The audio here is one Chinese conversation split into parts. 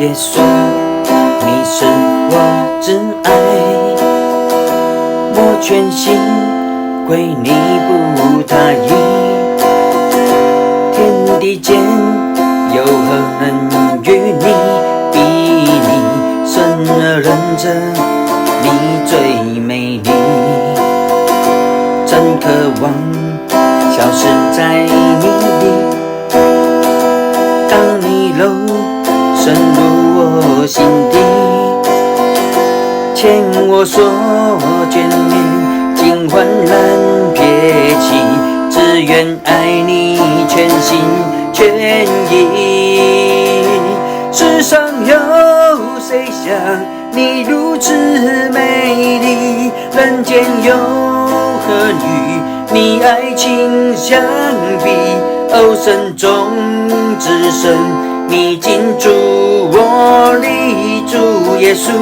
耶稣，你是我挚爱，我全心归你不他意。天地间有何能与你比拟？生而人者，你最美丽，真渴望消失在你里。当你柔深入我心底，牵我手眷恋，尽欢然撇弃，只愿爱你全心全意。世上有谁像你如此美丽？人间有何与你爱情相比？哦，神中之神，你进驻我里，主耶稣，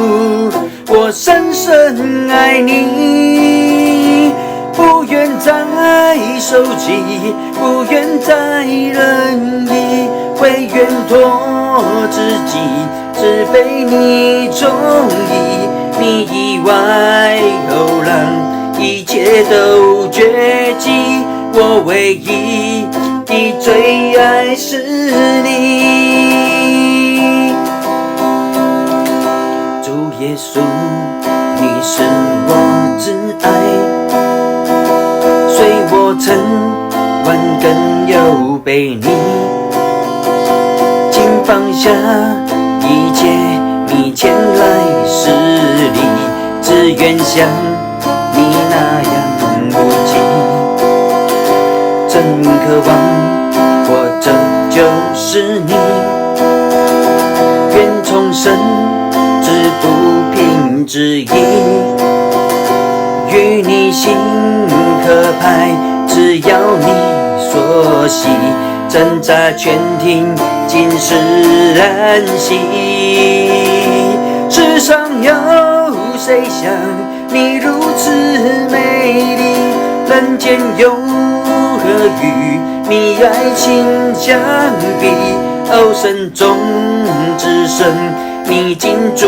我深深爱你，不愿再受气，不愿再忍意，唯愿托自己，只被你中意。你以外后让一切都绝迹，我唯一的最爱是你。主耶稣，你是我挚爱，虽我曾万根又被你，请放下一切，你前来施礼，只愿像你那样无尽，真渴望活着就是你，愿重生至不平之意，与你心合拍，只要你所喜，挣扎全听，尽是安息。世上有谁像你如此美丽？人间有何与你爱情相比？哦，神中之神，你进驻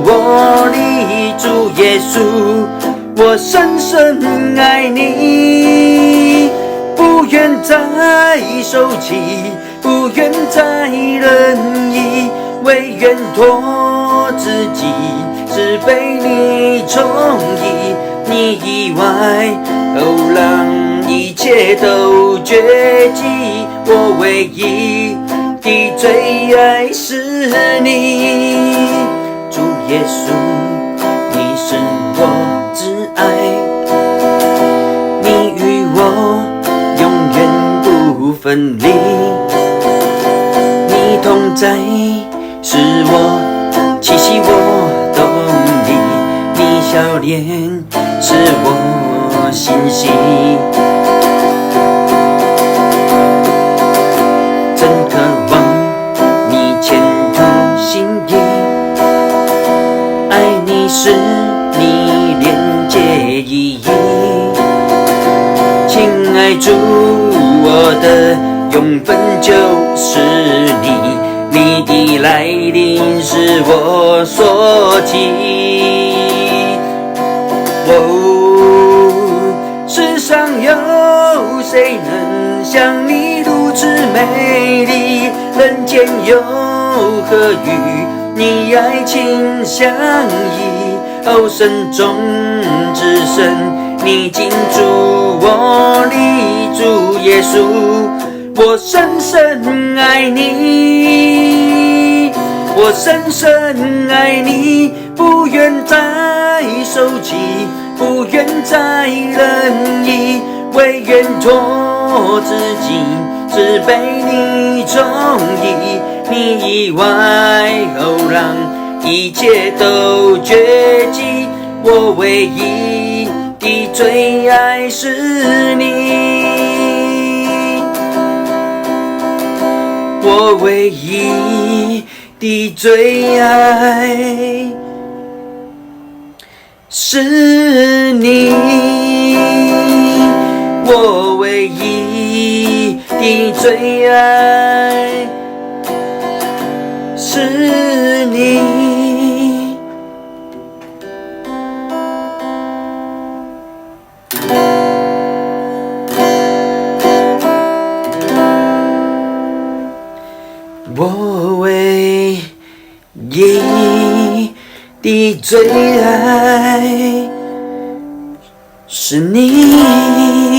我里，主耶稣，我深深爱你，不愿再受气，不愿再忍意，唯愿托自己，只被你宠溺。你以外哦，让一切都绝迹，我唯一的最爱是你。主耶稣，你是我挚爱，你与我永远不分离，你同在是我气息，我动力，你笑脸是我欣喜，真渴望你前途心意，爱你是你连结意义，亲爱主，我的永分就是你，你的来临是我所期。世上有谁能像你如此美丽？人间有何与你爱情相依？哦，神中之神，你进驻我里，主耶稣，我深深爱你，我深深爱你，不愿再受气，不愿再忍意，唯愿托自己，只被你中意。你以外后让一切都绝迹，我唯一的最爱是你，我唯一的最爱是你，我唯一的最爱是你的最爱是你。